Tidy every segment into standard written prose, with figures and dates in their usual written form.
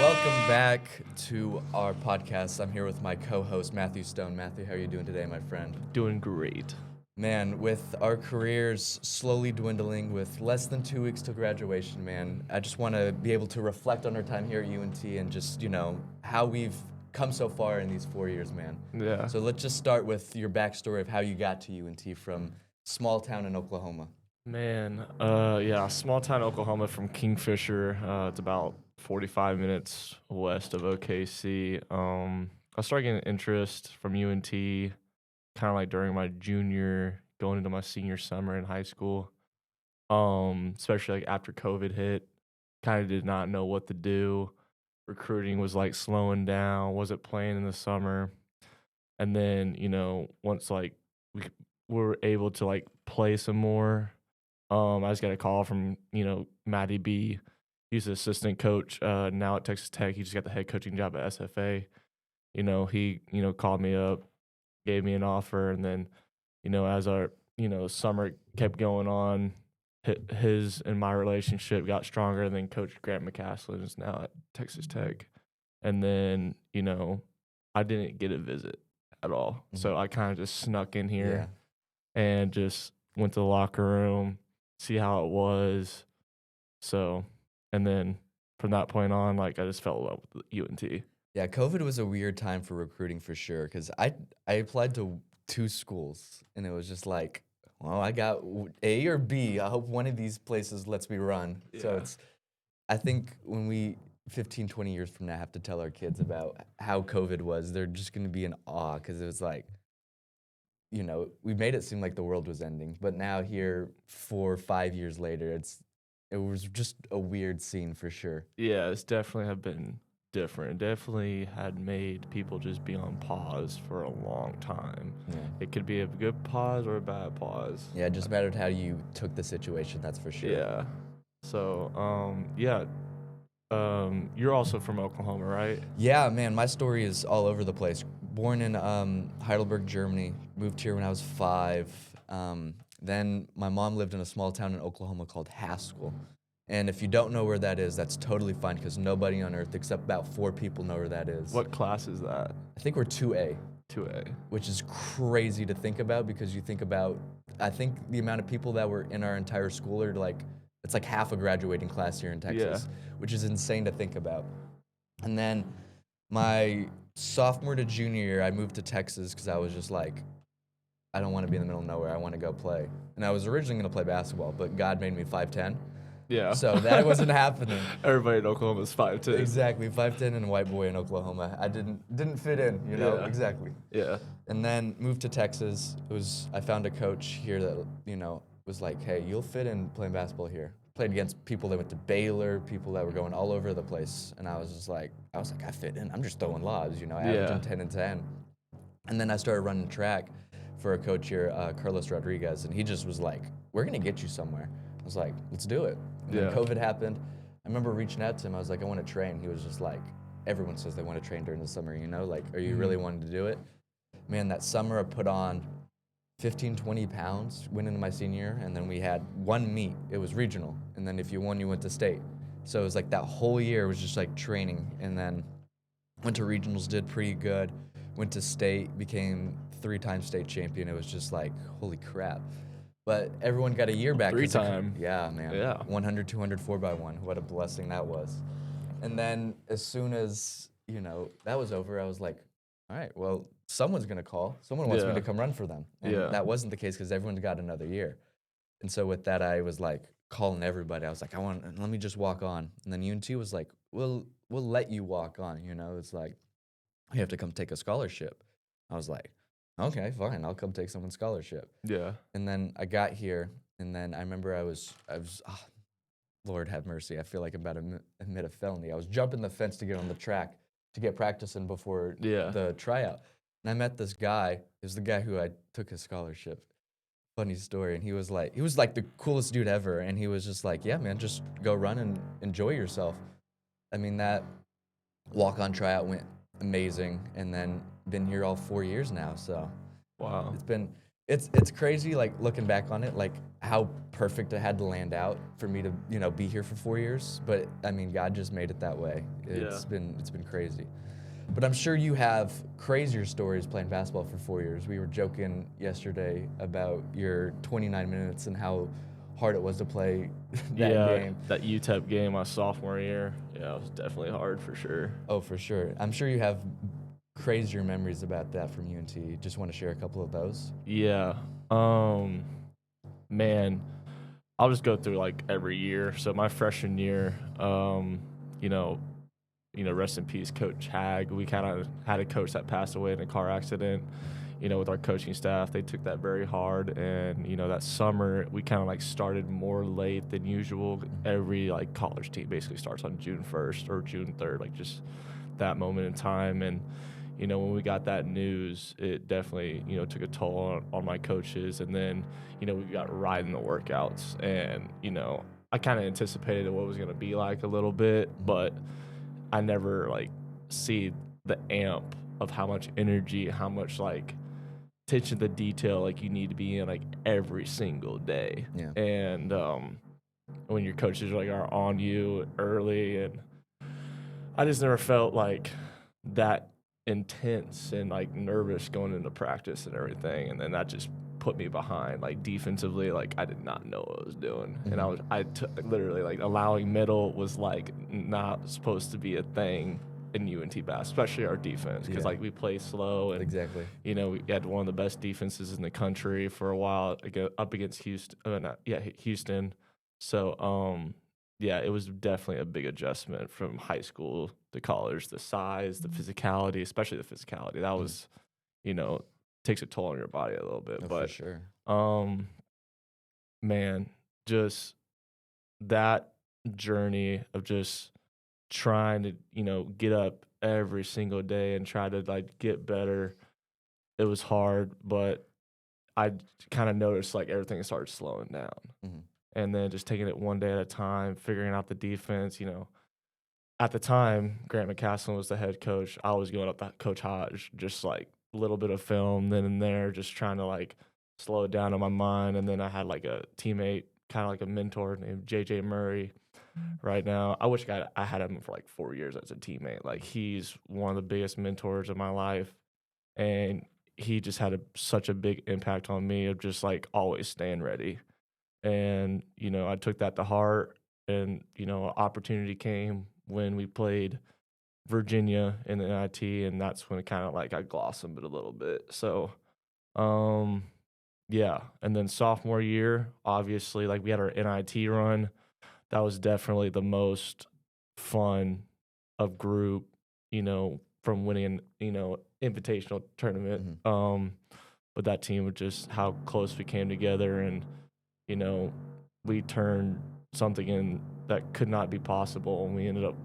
welcome back to our podcast. I'm here with my co-host Matthew Stone. Matthew, how are you doing today, my friend? Doing great. Man, with our careers slowly dwindling, with less than 2 weeks till graduation, man, I just want to be able to reflect on our time here at UNT and just, how we've come so far in these 4 years, man. Yeah. So let's just start with your backstory of how you got to UNT from small town in Oklahoma. Small town Oklahoma from Kingfisher. It's about 45 minutes west of OKC. I started getting interest from UNT kind of like during my junior, going into my senior summer in high school. Especially like after COVID hit, kind of did not know what to do. Recruiting was like slowing down, wasn't playing in the summer. And then, once like we were able to like play some more, I just got a call from, Matty B. He's the assistant coach now at Texas Tech. He just got the head coaching job at SFA. He, called me up, gave me an offer. And then, as our, summer kept going on, his and my relationship got stronger. And then Coach Grant McCaslin is now at Texas Tech. And then, I didn't get a visit at all. Mm-hmm. So I kind of just snuck in here and just went to the locker room, see how it was. So, and then from that point on, like I just fell in love with UNT. Yeah, COVID was a weird time for recruiting for sure because I applied to 2 schools and it was just like, well, I got A or B. I hope one of these places lets me run. Yeah. So I think when we 15, 20 years from now have to tell our kids about how COVID was, they're just going to be in awe because it was like, we made it seem like the world was ending. But now here, 4 or 5 years later, it was just a weird scene for sure. Yeah, it's definitely have been different. It definitely had made people just be on pause for a long time. Yeah. It could be a good pause or a bad pause. Yeah, it just mattered how you took the situation, that's for sure. Yeah. So, you're also from Oklahoma, right? Yeah, man, my story is all over the place. Born in Heidelberg, Germany, moved here when I was 5. Then my mom lived in a small town in Oklahoma called Haskell. And if you don't know where that is, that's totally fine because nobody on earth except about 4 people know where that is. What class is that? I think we're 2A. 2A. Which is crazy to think about because you think about, I think the amount of people that were in our entire school are like, it's like half a graduating class here in Texas, which is insane to think about. And then my sophomore to junior year, I moved to Texas because I was just like, I don't want to be in the middle of nowhere. I want to go play. And I was originally going to play basketball, but God made me 5'10". Yeah. So that wasn't happening. Everybody in Oklahoma is 5'10". Exactly, 5'10" and a white boy in Oklahoma. I didn't fit in, Yeah. Exactly. Yeah. And then moved to Texas. I found a coach here that, was like, hey, you'll fit in playing basketball here. Played against people that went to Baylor, people that were going all over the place. And I was like, I fit in. I'm just throwing lobs, averaging 10 and 10. And then I started running track for a coach here, Carlos Rodriguez. And he just was like, we're going to get you somewhere. I was like, let's do it. And then COVID happened. I remember reaching out to him. I was like, I want to train. He was just like, everyone says they want to train during the summer, like, are you really wanting to do it? Man, that summer I put on 15, 20 pounds, went into my senior year, and then we had one meet. It was regional, and then if you won, you went to state. So it was like that whole year was just like training, and then went to regionals, did pretty good, went to state, became 3-time state champion. It was just like, holy crap. But everyone got a year back. 3-time. Yeah, man. Yeah. 100, 200, 4x1. What a blessing that was. And then as soon as, that was over, I was like, all right, well, someone's going to call. Someone wants me to come run for them. And that wasn't the case because everyone's got another year. And so with that, I was like calling everybody. I was like, let me just walk on. And then UNT was like, we'll let you walk on. It's like, you have to come take a scholarship. I was like, okay, fine. I'll come take someone's scholarship. Yeah. And then I got here, and then I remember I was Lord have mercy. I feel like I'm about to admit a felony. I was jumping the fence to get on the track to get practicing before the tryout. And I met this guy. It was the guy who I took his scholarship. Funny story. And he was like the coolest dude ever. And he was just like, yeah, man, just go run and enjoy yourself. I mean, that walk-on tryout went amazing. And then been here all 4 years now. So wow, it's been It's crazy, like, looking back on it, like, how perfect it had to land out for me to, be here for 4 years, but, I mean, God just made it that way. Yeah. It's been crazy. But I'm sure you have crazier stories playing basketball for 4 years. We were joking yesterday about your 29 minutes and how hard it was to play that Yeah, game. that UTEP game my sophomore year. Yeah, it was definitely hard for sure. Oh, for sure. I'm sure you have crazier memories about that from UNT. Just want to share a couple of those? Yeah. Man, I'll just go through like every year. So my freshman year, you know, rest in peace, Coach Hag. We kind of had a coach that passed away in a car accident. With our coaching staff, they took that very hard. And, that summer, we kind of like started more late than usual. Every like college team basically starts on June 1st or June 3rd, like just that moment in time. And, when we got that news, it definitely, took a toll on my coaches. And then, we got right in the workouts. And, I kind of anticipated what it was going to be like a little bit, but I never like see the amp of how much energy, how much like attention to detail like you need to be in like every single day. Yeah. And when your coaches are on you early, and I just never felt like that intense and like nervous going into practice and everything. And then that just put me behind like defensively. Like I did not know what I was doing. And literally like allowing middle was like not supposed to be a thing in UNT basketball, especially our defense, because like we play slow and Exactly. we had one of the best defenses in the country for a while up against Houston. So yeah, it was definitely a big adjustment from high school to college. The size, the physicality, especially the physicality, that was takes a toll on your body a little bit. Oh, But for sure. Man, just that journey of just trying to get up every single day and try to like get better, it was hard, but I kind of noticed like everything started slowing down. Mhm. And then just taking it one day at a time, figuring out the defense. At the time, Grant McCaslin was the head coach. I was going up to Coach Hodge, just like a little bit of film then and there, just trying to like slow it down in my mind. And then I had like a teammate, kind of like a mentor named JJ Murray. Right now, I wish I had him for like 4 years as a teammate. Like he's one of the biggest mentors of my life, and he just had such a big impact on me of just like always staying ready. And I took that to heart. And opportunity came when we played Virginia in the NIT, and that's when it kind of like I blossomed it a little bit. So, yeah. And then sophomore year, obviously, like we had our NIT run. That was definitely the most fun of group, from winning an invitational tournament. But that team was just how close we came together, and we turned something in that could not be possible, and we ended up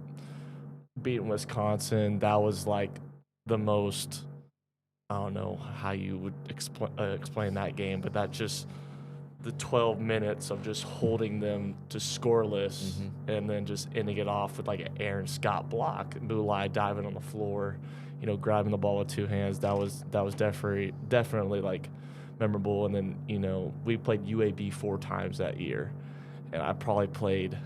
beating Wisconsin. That was like the most, I don't know how you would explain that game, but that just the 12 minutes of just holding them to scoreless and then just ending it off with like an Aaron Scott block, Mulai diving on the floor, grabbing the ball with two hands. That was definitely like memorable. And then, we played UAB 4 times that year, and I probably played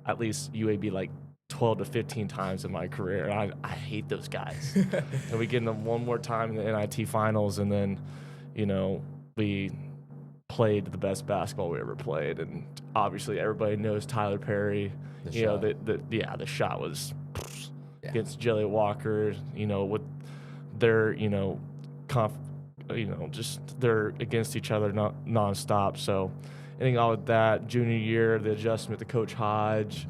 at least UAB like 12 to 15 times in my career. And I hate those guys. And we get them one more time in the NIT finals, and then, we played the best basketball we ever played. And obviously everybody knows Tyler Perry. The shot was against Jelly Walker, with their, just they're against each other nonstop. So ending on with that, junior year, the adjustment to Coach Hodge,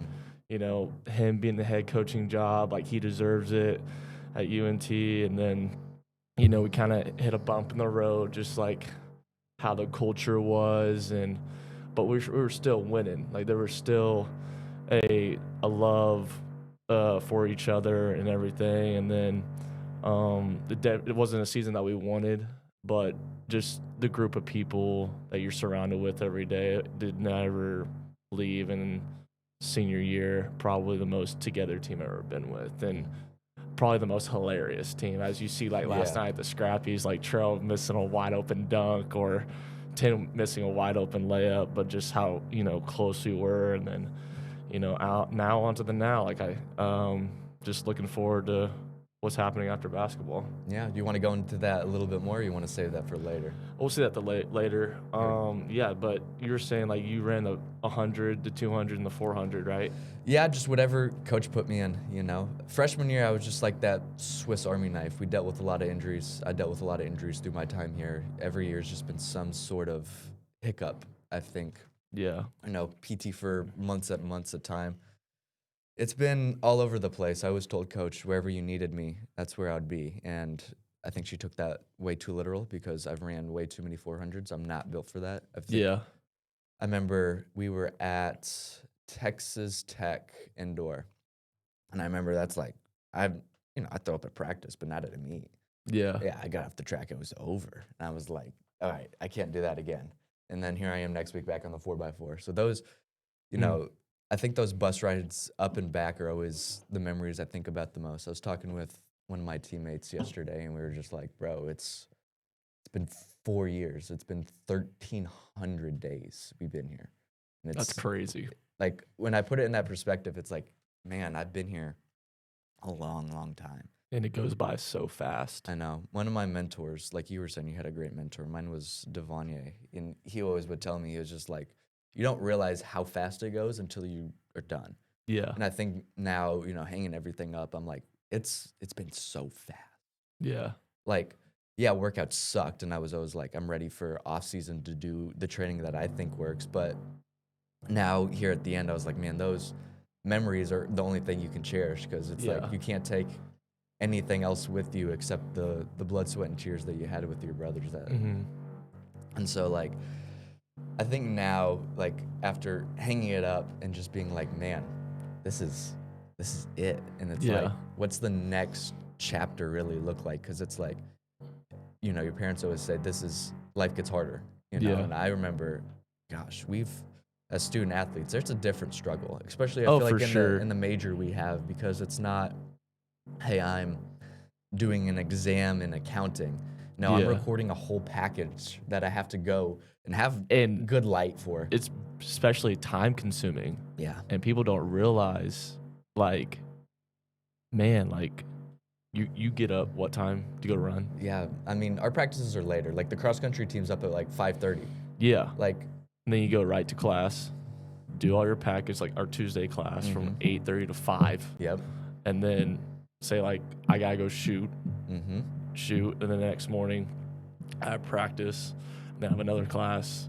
him being the head coaching job, like he deserves it at UNT. And then, we kind of hit a bump in the road, just like how the culture was, but we were still winning. Like there was still a love for each other and everything. And then it wasn't a season that we wanted, but just the group of people that you're surrounded with every day did never leave. And senior year, probably the most together team I've ever been with. And probably the most hilarious team. As you see, like last Yeah. night at the Scrappies, like Trell missing a wide open dunk or Tim missing a wide open layup, but just how, close we were. And then, out now onto the now. Like just looking forward to what's happening after basketball. Yeah. Do you want to go into that a little bit more, or you want to save that for later? We'll see that later. Yeah, but you were saying like you ran the 100, the 200, and the 400, right? Yeah, just whatever coach put me in, Freshman year, I was just like that Swiss Army knife. We dealt with a lot of injuries. I dealt with a lot of injuries through my time here. Every year has just been some sort of hiccup, I think. Yeah. PT for months at a time. It's been all over the place. I always told coach, wherever you needed me, that's where I would be. And I think she took that way too literal because I've ran way too many 400s. I'm not built for that. Yeah. I remember we were at Texas Tech indoor, and I remember that's like I throw up at practice, but not at a meet. Yeah. Yeah, I got off the track, it was over, and I was like, all right, I can't do that again. And then here I am next week back on the 4x4. So those, I think those bus rides up and back are always the memories I think about the most. I was talking with one of my teammates yesterday, and we were just like, bro, it's been 4 years. It's been 1,300 days we've been here. And That's crazy. Like, when I put it in that perspective, it's like, man, I've been here a long, long time. And it goes by so fast. I know. One of my mentors, like you were saying, you had a great mentor. Mine was Devonier. And he always would tell me, he was just like, you don't realize how fast it goes until you are done. Yeah. And I think now, hanging everything up, I'm like, it's been so fast. Yeah. Like, yeah, workouts sucked, and I was always like, I'm ready for off season to do the training that I think works. But now here at the end, I was like, man, those memories are the only thing you can cherish, because it's like you can't take anything else with you except the blood, sweat, and tears that you had with your brothers. And so, like, I think now, like, after hanging it up and just being like, man, this is it. And it's like, what's the next chapter really look like? Because it's like, your parents always say, life gets harder, And I remember, gosh, as student athletes, there's a different struggle, especially I feel like in the major we have, because it's not, hey, I'm doing an exam in accounting. No, I'm recording a whole package that I have to go and have good light for. It's especially time consuming. Yeah. And people don't realize, like, man, like, you get up what time to go run? Yeah. I mean, our practices are later. Like, the cross-country team's up at, like, 5:30. Yeah. Like, and then you go right to class, do all your package, like our Tuesday class from 8:30 to 5. Yep. And then say, like, I got to go shoot. And then the next morning I have practice, then I have another class.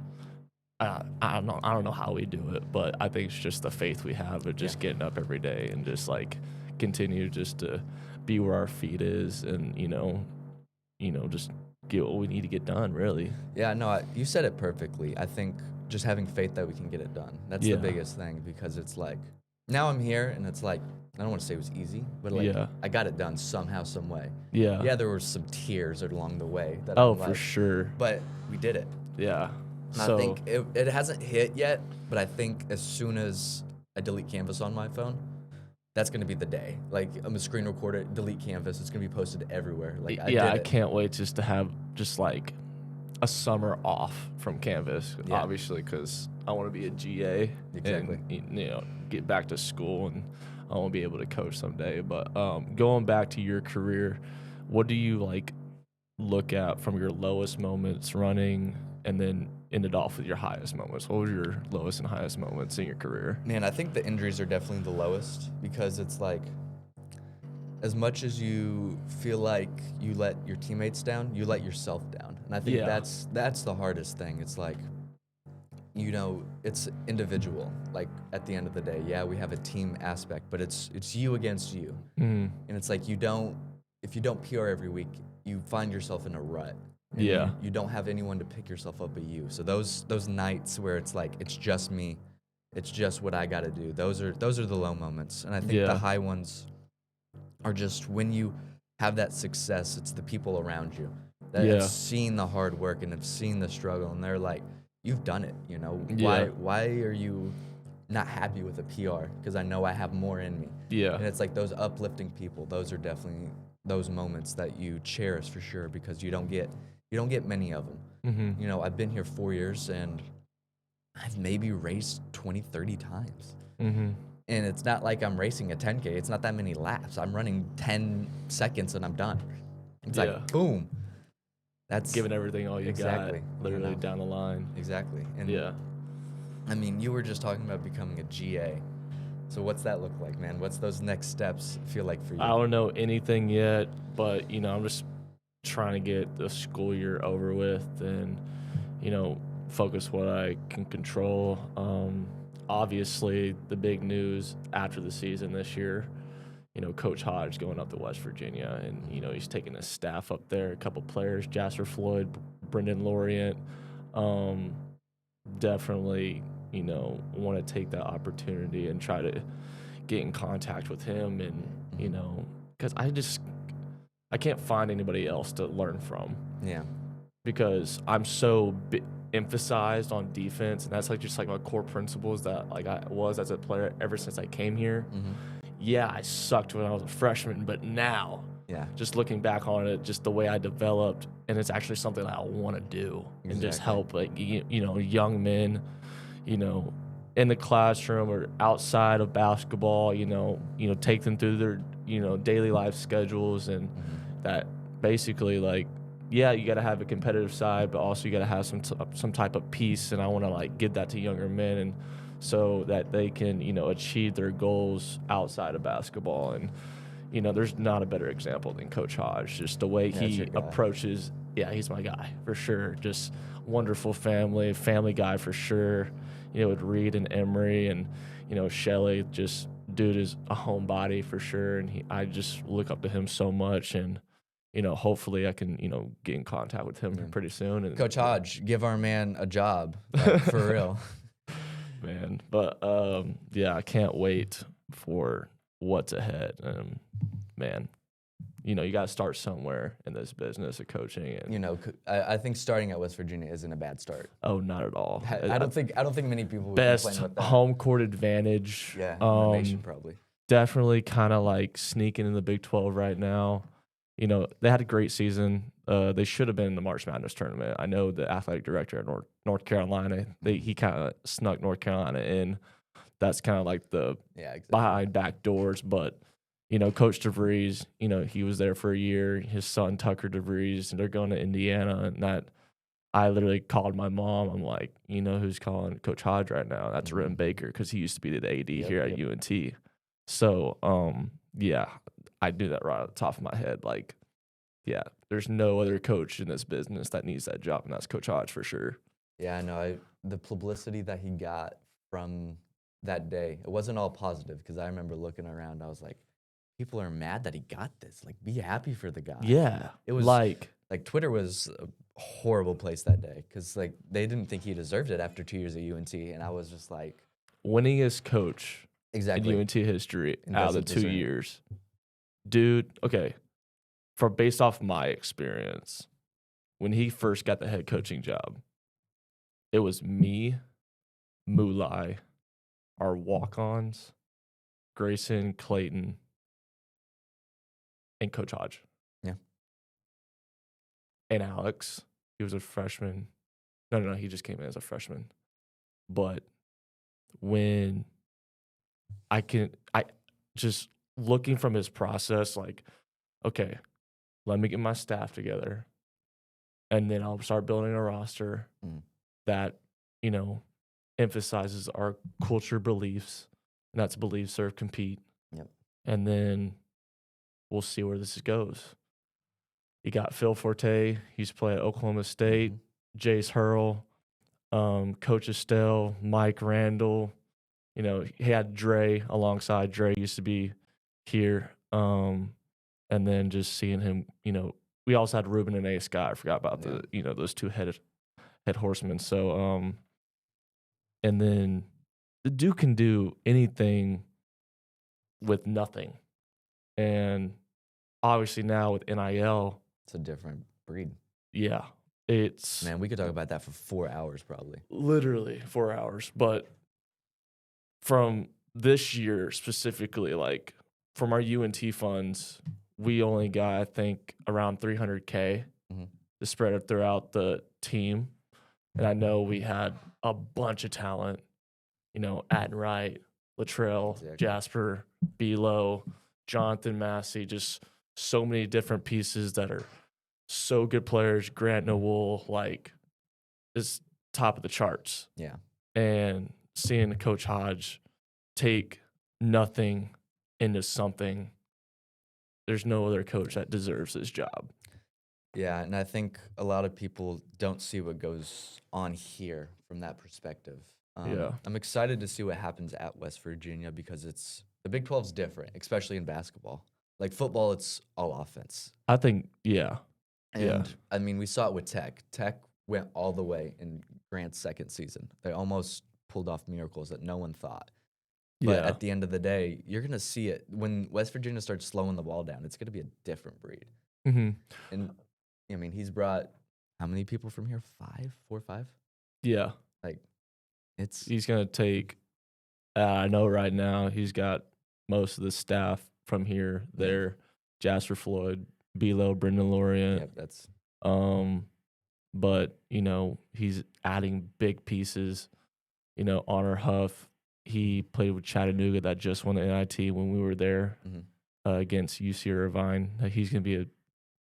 I don't know how we do it, but I think it's just the faith we have of just getting up every day and just, like, continue just to be where our feet is and, just get what we need to get done, really. Yeah, no, you said it perfectly. I think just having faith that we can get it done. That's the biggest thing, because it's like, now I'm here and it's like, I don't want to say it was easy, but like, I got it done somehow, some way. Yeah. Yeah, there were some tears along the way. For sure. But we did it. Yeah. And I think it hasn't hit yet, but I think as soon as I delete Canvas on my phone, that's going to be the day. Like, I'm a screen recorder, delete Canvas. It's going to be posted everywhere. Like, I can't wait just to have just like a summer off from Canvas, obviously, because I want to be a GA. Exactly. And, get back to school, and I want to be able to coach someday. But going back to your career, what do you, like, look at from your lowest moments running and then ended off with your highest moments? What were your lowest and highest moments in your career? Man, I think the injuries are definitely the lowest, because it's like, as much as you feel like you let your teammates down, you let yourself down. And I think that's the hardest thing. It's like, it's individual. Like, at the end of the day, we have a team aspect, but it's you against you. And it's like, if you don't PR every week, you find yourself in a rut. And you don't have anyone to pick yourself up but you. So those nights where it's like, it's just me, it's just what I got to do. Those are the low moments. And I think the high ones are just when you have that success, it's the people around you that have seen the hard work and have seen the struggle, and they're like, you've done it, Why are you not happy with a PR because I know I have more in me. Yeah. And it's like those uplifting people, those are definitely those moments that you cherish for sure because you don't get many of them. Mm-hmm. You know, I've been here 4 years and I've maybe raced 20, 30 times. Mm-hmm. And it's not like I'm racing a 10K. It's not that many laps. I'm running 10 seconds and I'm done. It's Yeah. like, boom. That's Giving everything all you exactly, got, literally you know. down the line. Exactly. And Yeah. I mean, you were just talking about becoming a GA. So what's that look like, man? What's those next steps feel like for you? I don't know anything yet, but, you know, I'm just trying to get the school year over with and, you know, focus what I can control. Obviously, the big news after the season this year, you know, Coach Hodge going up to West Virginia, and, you know, he's taking his staff up there, a couple players, Jasper Floyd, Brendan Lorient. Definitely, you know, want to take that opportunity and try to get in contact with him and, you know, because I can't find anybody else to learn from. Yeah. Because I'm so emphasized on defense, and that's like just like my core principles that like I was as a player ever since I came here. Mm-hmm. Yeah, I sucked when I was a freshman, but now, Yeah. just looking back on it, just the way I developed, and it's actually something that I want to do and just help like you know, young men, you know, in the classroom or outside of basketball, you know, take them through their, you know, daily life schedules, and that basically like, yeah, you got to have a competitive side, but also you got to have some type of peace, and I want to like give that to younger men, and so that they can, you know, achieve their goals outside of basketball. And, you know, there's not a better example than Coach Hodge. Just the way he approaches, yeah, he's my guy for sure. Just wonderful family guy for sure. You know, with Reed and Emery and, you know, Shelley, just dude is a homebody for sure. And I just look up to him so much, and, you know, hopefully I can, you know, get in contact with him pretty soon. And, Coach Hodge, give our man a job, like, for real. Man, but yeah, I can't wait for what's ahead. Man, you know, you got to start somewhere in this business of coaching. And, you know, I think starting at West Virginia isn't a bad start. Oh, not at all. I don't think many people would best complain with that. home court advantage. Yeah, in the nation probably. Definitely kind of like sneaking in the Big 12 right now. You know, they had a great season. They should have been in the March Madness tournament. I know the athletic director at North Carolina, he kind of snuck North Carolina in. That's kind of like the behind back doors. But, you know, Coach DeVries, you know, he was there for a year. His son, Tucker DeVries, and they're going to Indiana. And that, I literally called my mom. I'm like, you know who's calling Coach Hodge right now? That's Ren Baker, because he used to be the AD here at UNT. So, yeah, I knew that right off the top of my head. Like, yeah, there's no other coach in this business that needs that job, and that's Coach Hodge for sure. Yeah, I know. The publicity that he got from that day, it wasn't all positive, because I remember looking around. I was like, people are mad that he got this. Like, be happy for the guy. Yeah. It was like Twitter was a horrible place that day, because like they didn't think he deserved it after 2 years at UNT, and I was just like, winningest coach in UNT history out of the 2 years. Dude, okay. Based off my experience, when he first got the head coaching job, it was me, Mulai, our walk-ons, Grayson, Clayton, and Coach Hodge. Yeah. And Alex, he was a freshman. No, he just came in as a freshman. But when I just looking from his process, like, okay, let me get my staff together, and then I'll start building a roster that, you know, emphasizes our culture beliefs, and that's believe, serve, compete. Yep. And then we'll see where this goes. You got Phil Forte, he used to play at Oklahoma State, Jace Hurl, Coach Estelle, Mike Randall. You know, he had Dre alongside. Dre used to be here. And then just seeing him, you know, we also had Ruben and A. Scott. I forgot about those two head horsemen. So, and then the dude can do anything with nothing. And obviously now with NIL, it's a different breed. Yeah. Man, we could talk about that for 4 hours probably. Literally 4 hours. But from this year specifically, like from our UNT funds, we only got, I think, around 300K Mhm. to spread it throughout the team. And I know we had a bunch of talent, Atten Wright, Latrell, Exactly. Jasper, Belo, Jonathan Massey, just so many different pieces that are so good players. Grant Nowell, like, is top of the charts. Yeah. And seeing Coach Hodge take nothing into something, there's no other coach that deserves this job. Yeah, and I think a lot of people don't see what goes on here from that perspective. Yeah. I'm excited to see what happens at West Virginia because the Big 12 is different, especially in basketball. Like football, it's all offense. I think, yeah. And I mean, we saw it with Tech. Tech went all the way in Grant's second season. They almost pulled off miracles that no one thought. But Yeah. at the end of the day, you're going to see it. When West Virginia starts slowing the ball down, it's going to be a different breed. Mm-hmm. And I mean, he's brought how many people from here? 4 or 5? Yeah. Like, He's going to take, I know right now he's got most of the staff from here there. Jasper Floyd, Belo, Brendan Lorient. Yep, that's. But, he's adding big pieces. Honor Huff, he played with Chattanooga that just won the NIT when we were there against UC Irvine.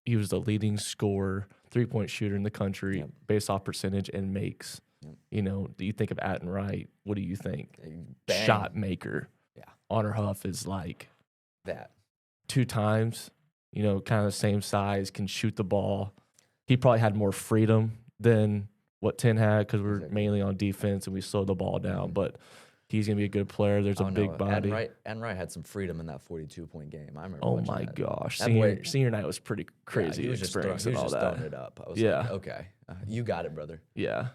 He was the leading scorer, 3-point shooter in the country based off percentage and makes. Do you think of Atten Wright? What do you think? Bang. Shot maker. Yeah. Honor Huff is like that. 2 times, kind of the same size, can shoot the ball. He probably had more freedom than what Tin had because we're mainly on defense and we slowed the ball down. But he's going to be a good player. There's a big body. Atten Wright had some freedom in that 42-point game. I remember. Oh, my gosh. That Senior night was pretty crazy. He was just throwing it up. I was like, okay, you got it, brother. Yeah.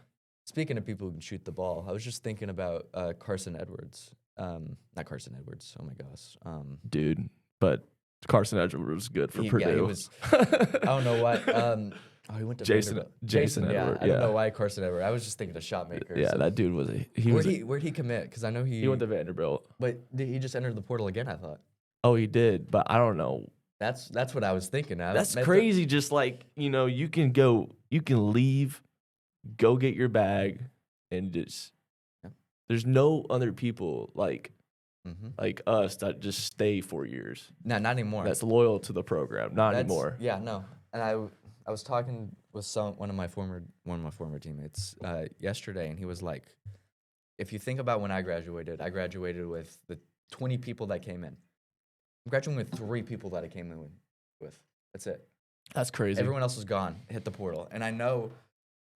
Speaking of people who can shoot the ball, I was just thinking about Carson Edwards. Not Carson Edwards. Oh, my gosh. Dude, but Carson Edwards was good for Purdue. Yeah, he was. I don't know why. He went to Jason Vanderbilt. Edwards. I don't know why Carson Edwards. I was just thinking of shot maker. Yeah, that dude was Where'd he commit? Because I know he went to Vanderbilt. But he just entered the portal again, I thought. Oh, he did, but I don't know. That's what I was thinking. That's crazy. Just like, you can leave, go get your bag, and just there's no other people like us that just stay 4 years. No, not anymore. That's loyal to the program. Not anymore. Yeah, no. And I was talking with one of my former teammates yesterday, and he was like, if you think about when I graduated with the 20 people that came in. I'm graduating with 3 people that I came in with. That's it. That's crazy. Everyone else is gone. Hit the portal. And I know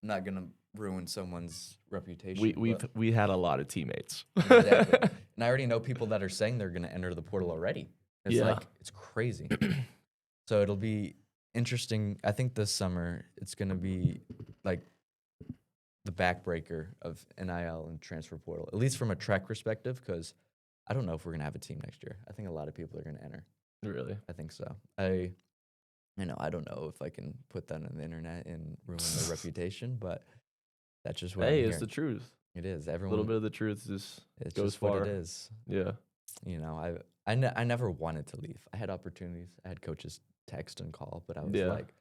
I'm not going to ruin someone's reputation. We had a lot of teammates. Exactly. And I already know people that are saying they're going to enter the portal already. It's crazy. So it'll be interesting. I think this summer it's going to be like the backbreaker of NIL and transfer portal, at least from a track perspective, because I don't know if we're going to have a team next year. I think a lot of people are going to enter. Really? I think so. I don't know if I can put that on the internet and ruin their reputation, but that's just what I'm it's hearing. the truth. It is. A little bit of the truth goes just far. what it is. Yeah. I never wanted to leave. I had opportunities. I had coaches text and call, but I was like,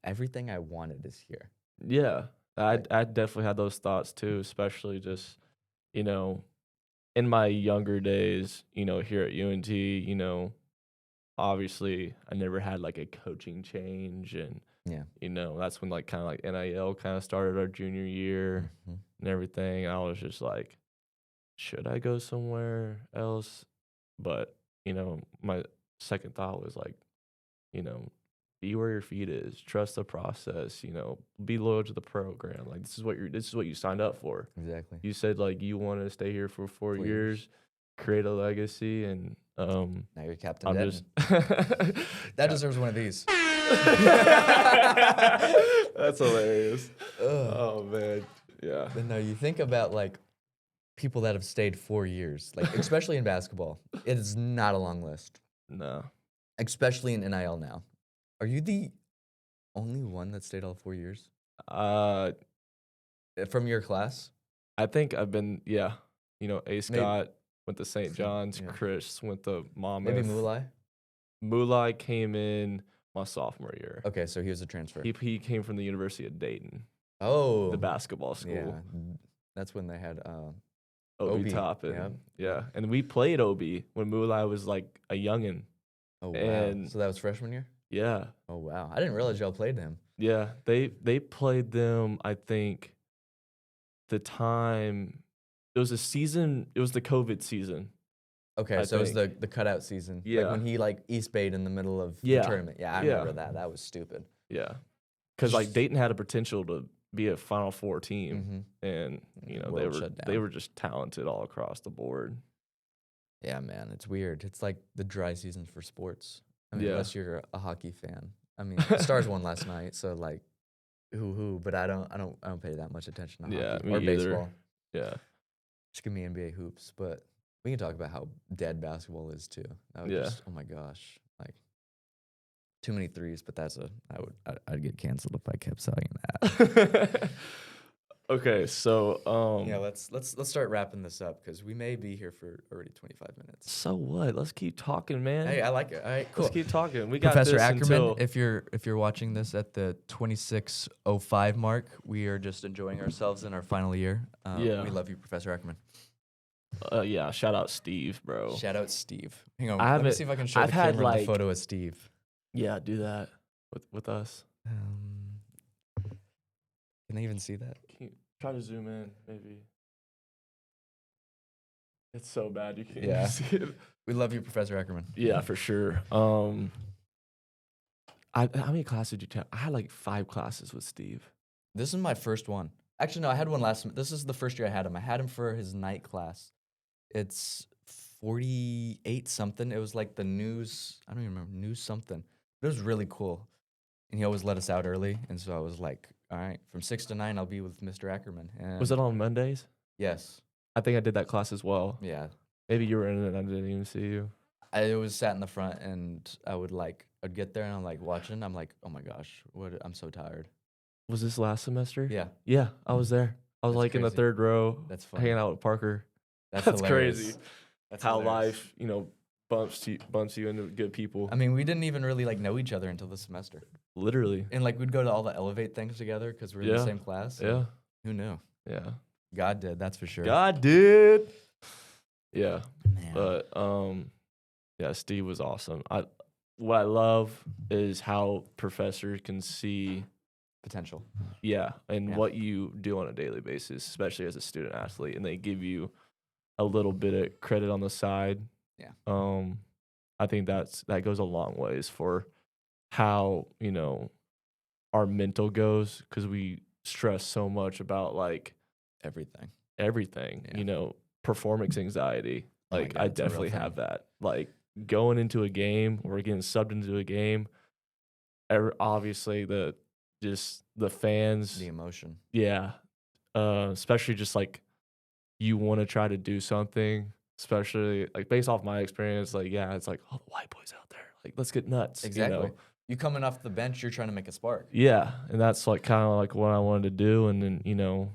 everything I wanted is here. Yeah. I definitely had those thoughts too, especially just, in my younger days, here at UNT, obviously I never had like a coaching change, and that's when like kind of like NIL kind of started our junior year and everything. I was just like, should I go somewhere else? But my second thought was like, be where your feet is, trust the process, be loyal to the program. Like this is what you signed up for. Exactly. You said like you want to stay here for 4 years, create a legacy, and now you're Captain I'm Denton. just that deserves one of these. That's hilarious. Oh man. Yeah. But no, you think about like people that have stayed 4 years, like especially in basketball, it is not a long list. No. Especially in NIL now. Are you the only one that stayed all 4 years? From your class? I think I've been, A. Scott, went to St. John's. Yeah. Chris went to Monmouth. Maybe Mulai. Mulai came in my sophomore year. Okay, so he was a transfer. He came from the University of Dayton, Oh, the basketball school. yeah. That's when they had Obi Obi, Toppin. yep. Yeah. And we played Obi when Mulai was like a youngin'. Oh wow. And- So that was freshman year. Yeah. Oh wow. I didn't realize y'all played him. Yeah. They played them, I think, the time it was a season, it was the COVID season. Okay, I so it was think. the cutout season. Yeah. Like when he like East Bayed in the middle of Yeah. the tournament. Yeah, I Yeah. remember that. That was stupid. Yeah. Because like Dayton had a potential to be a Final Four team. Hmm. And you know World shut they down. were just talented all across the board. Yeah, man, it's weird. It's like the dry season for sports. I mean, Yeah. unless you're a hockey fan. I mean, the Stars won last night, so like, hoo. But I don't pay that much attention to Yeah, hockey me or either. baseball. Yeah. Just give me NBA hoops. But we can talk about how dead basketball is too. That would Yeah. just, oh my gosh, like too many threes. But I'd get canceled if I kept saying that. Okay, so Yeah, let's start wrapping this up because we may be here for already 25 minutes. so what? Let's keep talking, man. Hey, I like it. All right, cool. Let's keep talking. We got Professor this Ackerman, until if you're watching this at the 26:05 mark, we are just enjoying ourselves in our final year. Yeah. We love you, Professor Ackerman. yeah, shout out Steve, bro. Shout out Steve. Hang on, I let me haven't- see if I can show I've the had, camera the like- photo of Steve. Yeah, do that with us. Can they even see that? Can you try to zoom in, maybe? It's so bad you can't Yeah. even see it. We love you, Professor Ackerman. Yeah, for sure. How many classes did you take? I had like 5 classes with Steve. This is my first one. Actually, no, I had one last. This is the first year I had him. I had him for his night class. It's 48 something. It was like the news. I don't even remember news something. It was really cool, and he always let us out early. And so I was like, all right, from 6 to 9, I'll be with Mr. Ackerman. And Was it on Mondays? Yes. I think I did that class as well. Yeah. Maybe you were in it and I didn't even see you. I was sat in the front, and I'd get there, and I'm like watching. I'm like, oh my gosh, I'm so tired. Was this last semester? Yeah, Yeah, I was there. I was That's like in the crazy. 3rd row, that's funny. hanging out with Parker. That's That's hilarious. crazy. That's How hilarious. life, bumps you into good people. I mean, we didn't even really know each other until this semester. Literally. And we'd go to all the Elevate things together because we're in Yeah. the same class. and Yeah. Who knew? Yeah. God did, that's for sure. God did. Yeah. Man. But yeah, Steve was awesome. What I love is how professors can see Potential. and Yeah. what you do on a daily basis, especially as a student athlete, and they give you a little bit of credit on the side. Yeah. I think that goes a long ways for how, our mental goes, because we stress so much about like Everything. everything, Yeah. Performance anxiety. Oh my Like God, I it's a real definitely have thing. that. Like going into a game or getting subbed into a game, obviously the fans, The emotion. yeah, especially just like you want to try to do something, especially like based off my experience, like yeah, it's like oh the white boys out there, like let's get nuts, Exactly. You coming off the bench, you're trying to make a spark. Yeah, and that's like kind of like what I wanted to do, and then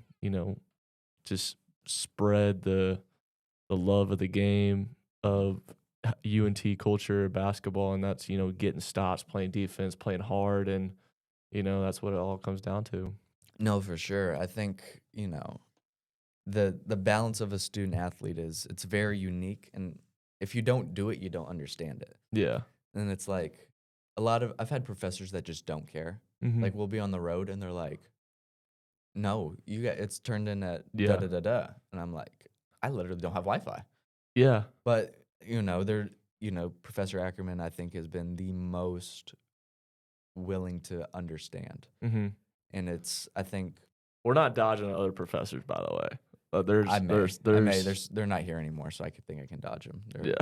just spread the love of the game of UNT culture, basketball, and that's getting stops, playing defense, playing hard, and that's what it all comes down to. No, for sure. I think, the balance of a student athlete it's very unique, and if you don't do it, you don't understand it. Yeah, And it's like I've had professors that just don't care. Mhm. Like we'll be on the road and they're like, no, it's turned in at Yeah. da da da da. And I'm like, I literally don't have Wi-Fi. yeah, But, Professor Ackerman, I think, has been the most willing to understand. hmm And I think we're not dodging other professors, by the way. There's I may, there's I may, they're not here anymore, so I think I can dodge them. yeah.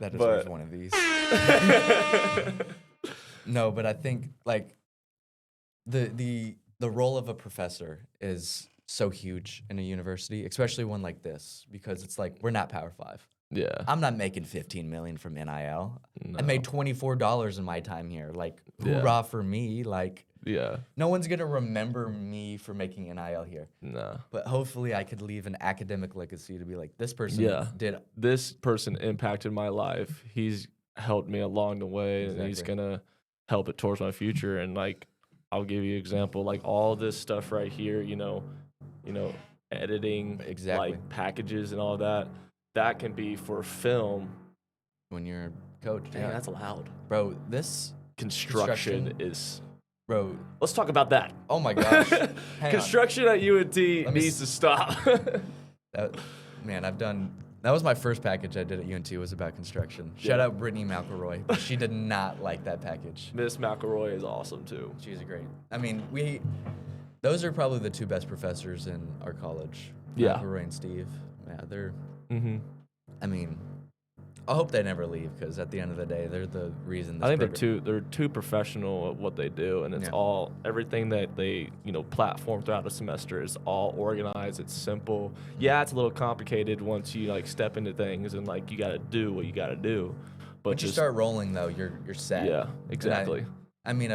That deserves but- one of these. No, but I think like the role of a professor is so huge in a university, especially one like this, because it's like we're not Power 5. Yeah, I'm not making $15 million from NIL. I no. made $24 in my time here. Like Yeah. hoorah for me! Like Yeah. No one's gonna remember me for making NIL here. Nah. But hopefully I could leave an academic legacy to be like, this person Yeah. did. This person impacted my life. He's helped me along the way, and he's Exactly. gonna help it towards my future. And like, I'll give you an example. Like all this stuff right here, editing, Exactly. like packages and all that. That can be for film. When you're a coach. Dang, that's loud. Bro, this Construction is. bro. Let's talk about that. Oh my gosh. Hang on. Construction at UNT me needs to stop. Man, that was my first package I did at UNT was about construction. Shout out Brittany McElroy. But she did not like that package. Miss McElroy is awesome too. She's great. I mean, those are probably the two best professors in our college. Yeah. McElroy and Steve. Yeah, they're, Mm-hmm. I mean, I hope they never leave because at the end of the day, they're the reason this I think program- they're too professional at what they do, and it's Yeah. everything that they platform throughout the semester is all organized. It's simple. Yeah, it's a little complicated once you like step into things and like you got to do what you got to do. But Once you start rolling though, you're set. yeah, And exactly. I mean,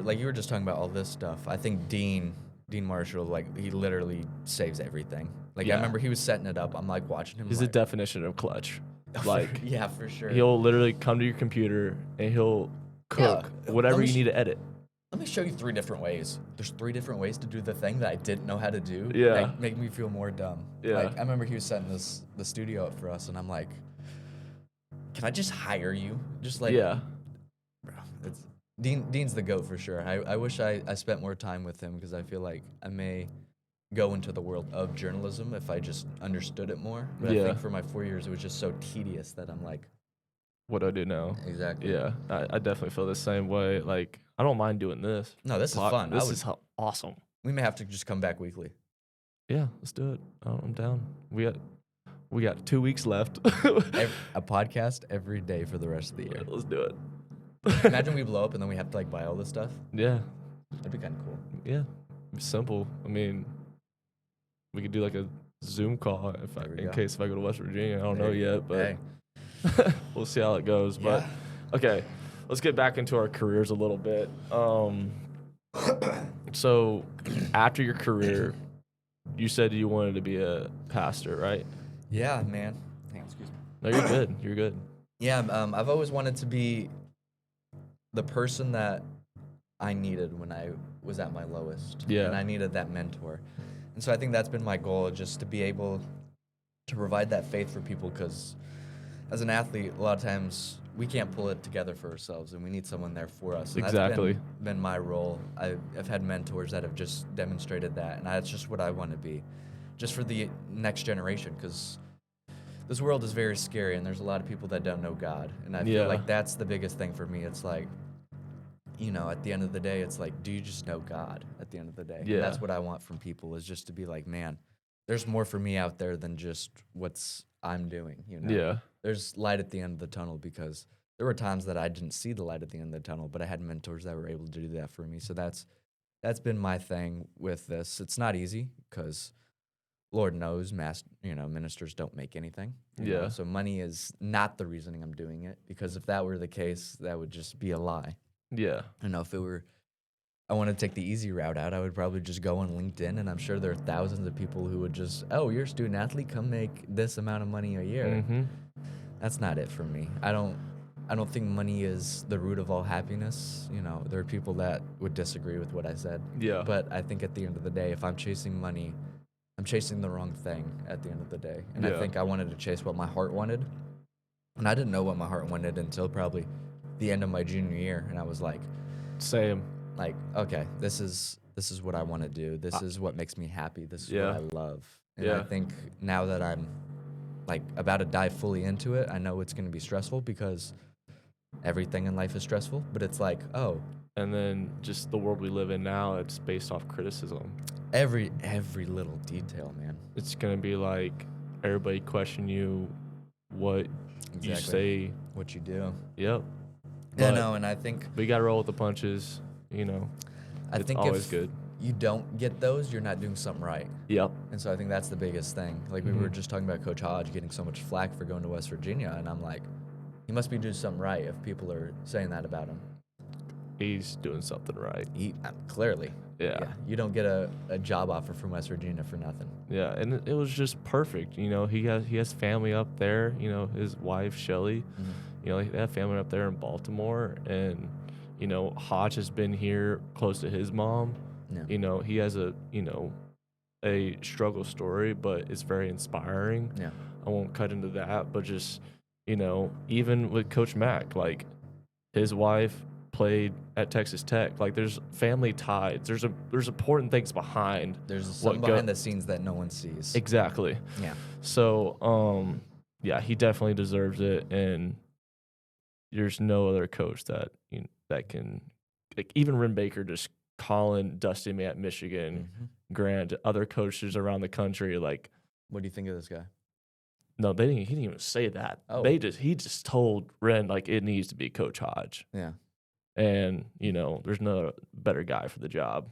like you were just talking about all this stuff. I think Dean Marshall, like he literally saves everything. Like I Yeah. remember he was setting it up. I'm like watching him. He's like, the definition of clutch. Like yeah, for sure. he'll literally come to your computer and he'll cook whatever let me you need to edit. Let me show you 3 different ways. There's 3 different ways to do the thing that I didn't know how to do. Yeah. That make me feel more dumb. Yeah. Like I remember he was setting the studio up for us, and I'm like, can I just hire you? Just like Yeah. bro, it's Dean's the GOAT for sure. I wish I spent more time with him because I feel like I may go into the world of journalism if I just understood it more. But I Yeah. think for my 4 years it was just so tedious that I'm like, What do I do now? exactly. Yeah, I definitely feel the same way. Like I don't mind doing this. No, this is fun. This is awesome. We may have to just come back weekly. Yeah, let's do it. I'm down. We got 2 weeks left. A podcast every day for the rest of the year. Let's do it. Imagine we blow up and then we have to like buy all this stuff. Yeah, That'd be kind of cool. yeah. It's simple. I mean, we could do like a Zoom call There we in go. case if I go to West Virginia. I don't know Hey, yet, but hey, we'll see how it goes. But okay, let's get back into our careers a little bit. So after your career, you said you wanted to be a pastor, right? yeah, man. Hang on, excuse me. No, you're good. You're good. Yeah, I've always wanted to be the person that I needed when I was at my lowest. Yeah. And I needed that mentor. And so I think that's been my goal, just to be able to provide that faith for people, because as an athlete, a lot of times we can't pull it together for ourselves, and we need someone there for us. And Exactly. That's been my role. I've had mentors that have just demonstrated that, and that's just what I want to be, just for the next generation, because this world is very scary, and there's a lot of people that don't know God, and I Yeah. feel like that's the biggest thing for me. It's like, at the end of the day, it's like, do you just know God at the end of the day? Yeah. And that's what I want from people, is just to be like, man, there's more for me out there than just what's I'm doing, Yeah. There's light at the end of the tunnel, because there were times that I didn't see the light at the end of the tunnel, but I had mentors that were able to do that for me. So that's been my thing with this. It's not easy, because Lord knows, ministers don't make anything. Yeah. So money is not the reasoning I'm doing it, because if that were the case, that would just be a lie. Yeah. If I want to take the easy route out, I would probably just go on LinkedIn, and I'm sure there are thousands of people who would just, oh, you're a student athlete, come make this amount of money a year. Mm-hmm. That's not it for me. I don't think money is the root of all happiness. There are people that would disagree with what I said. Yeah. But I think at the end of the day, if I'm chasing money, I'm chasing the wrong thing at the end of the day. And Yeah. I think I wanted to chase what my heart wanted. And I didn't know what my heart wanted until probably the end of my junior year. And I was like, Same. okay, this is what I want to do. This is what makes me happy. This is Yeah. what I love. And Yeah. I think now that I'm about to dive fully into it, I know it's going to be stressful, because everything in life is stressful, but it's like, oh, And then just the world we live in now, it's based off criticism. every little detail, man. It's gonna be like everybody question you what you say. What you do. Yep. Yeah, But no, and I think we gotta roll with the punches. I It's think always if good. you don't get those, you're not doing something right. Yep. And so I think that's the biggest thing. Like we were just talking about Coach Hodge getting so much flack for going to West Virginia, and I'm like, he must be doing something right if people are saying that about him. he's doing something right. Clearly. Yeah. You don't get a job offer from West Virginia for nothing. Yeah, and it was just perfect. You know, he has family up there. You know, his wife Shelly. Mhm. You know, they have family up there in Baltimore, and you know, Hodge has been here close to his mom. Yeah. You know, he has a struggle story, but it's very inspiring. Yeah. I won't cut into that, but just even with Coach Mack, like his wife played at Texas Tech. Like there's family ties. There's important things behind. There's something behind the scenes that no one sees. Exactly. Yeah. So yeah, he definitely deserves it, and there's no other coach that that can, like, even Ren Baker just calling Dusty May at Michigan, Grant, other coaches around the country, like, what do you think of this guy? No, he didn't even say that. Oh. He just told Ren, like, it needs to be Coach Hodge. Yeah. And, there's no better guy for the job.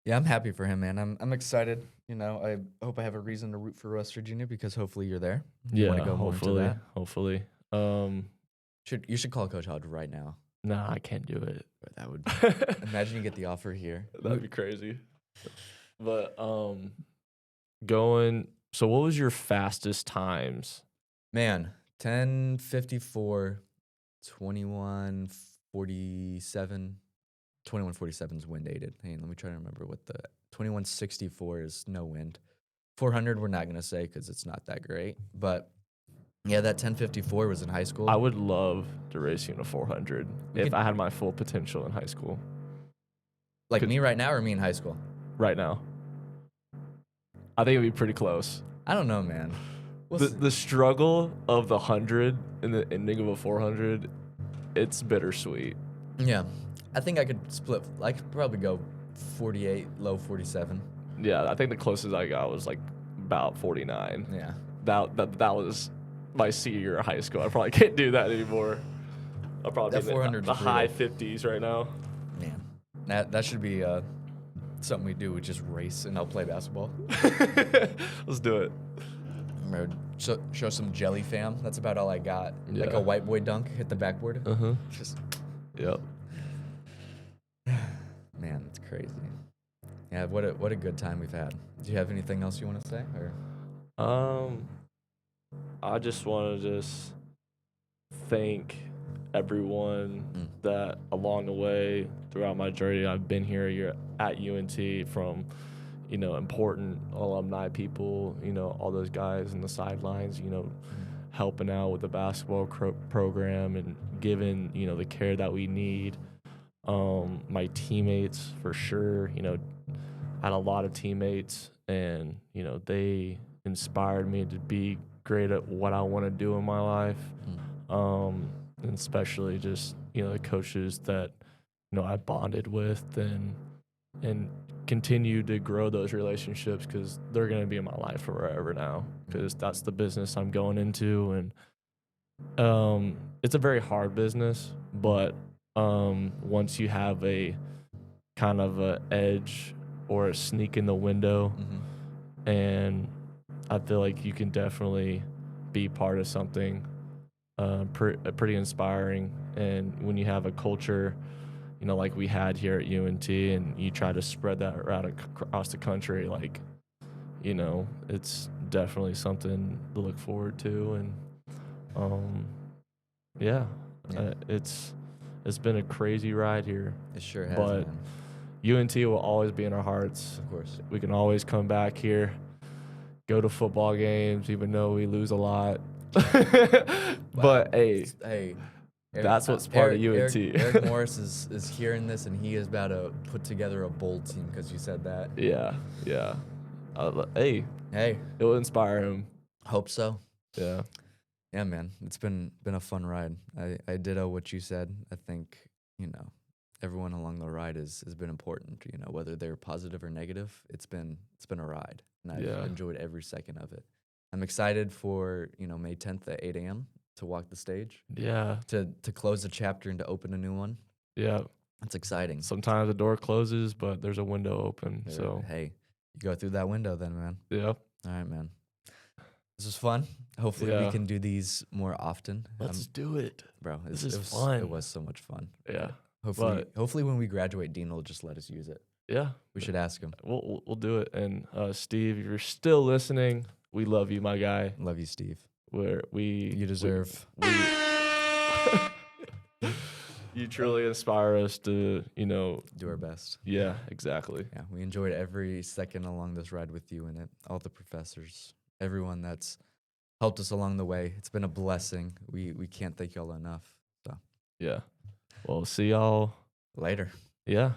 Yeah, I'm happy for him, man. I'm excited. I hope I have a reason to root for West Virginia because hopefully you're there. You wanna go more into that? Hopefully. You should call Coach Hodge right now. Nah, I can't do it. But that would imagine you get the offer here. That'd be crazy. But so what was your fastest times? Man, 10:54, 21:47. 21:47 is wind aided. Hey, let me try to remember what the 21:64 is no wind. 400 we're not gonna say because it's not that great. But yeah, that 10:54 was in high school. I would love to race you in a 400 if I had my full potential in high school. Like me right now or me in high school? Right now. I think it'd be pretty close. I don't know, man. The struggle of the 100 and the ending of a 400, it's bittersweet. Yeah. I think I could split. I could probably go 48, low 47. Yeah, I think the closest I got was like about 49. Yeah. That was my senior year of high school. I probably can't do that anymore. I'll probably be in the high 50s right now. Man, that should be something we do. We just race and I'll play basketball. Let's do it. Show some jelly fam. That's about all I got. Yeah. Like a white boy dunk, hit the backboard. Just. Yep. Man, that's crazy. Yeah, what a good time we've had. Do you have anything else you want to say? Or? I just want to thank everyone that along the way throughout my journey I've been here at UNT, from important alumni people, all those guys in the sidelines, helping out with the basketball program and giving the care that we need. My teammates, for sure, I had a lot of teammates, and they inspired me to be great at what I want to do in my life. And especially just the coaches that I bonded with and continue to grow those relationships, because they're going to be in my life forever now, because that's the business I'm going into. And it's a very hard business, but once you have a kind of a edge or a sneak in the window, and I feel like you can definitely be part of something pretty inspiring. And when you have a culture, like we had here at UNT, and you try to spread that around across the country, like, it's definitely something to look forward to. And it's been a crazy ride here. It sure has, but man. UNT will always be in our hearts. Of course. We can always come back here, go to football games, even though we lose a lot. But hey, that's what's part of UNT. Eric Morris is hearing this, and he is about to put together a bold team because you said that. Yeah. Hey, it will inspire him. Hope so. Yeah. Yeah, man. It's been a fun ride. I ditto what you said. I think, everyone along the ride has been important, whether they're positive or negative. It's been a ride, and I've enjoyed every second of it. I'm excited for, May 10th at 8 a.m. to walk the stage. Yeah. To close a chapter and to open a new one. Yeah. That's exciting. Sometimes the door closes, but there's a window open. Yeah, so hey, you go through that window then, man. Yeah. All right, man. This was fun. Hopefully we can do these more often. Let's do it. Bro, This is fun. It was so much fun. Yeah. Hopefully when we graduate, Dean will just let us use it. Yeah, We should ask him. we'll do it. And Steve, if you're still listening, we love you, my guy. Love you, Steve. You deserve. You truly inspire us to, Do our best. Yeah, exactly. Yeah, we enjoyed every second along this ride with you in it. All the professors, everyone that's helped us along the way. It's been a blessing. We can't thank y'all enough. So Yeah. Well, see y'all later. Yeah.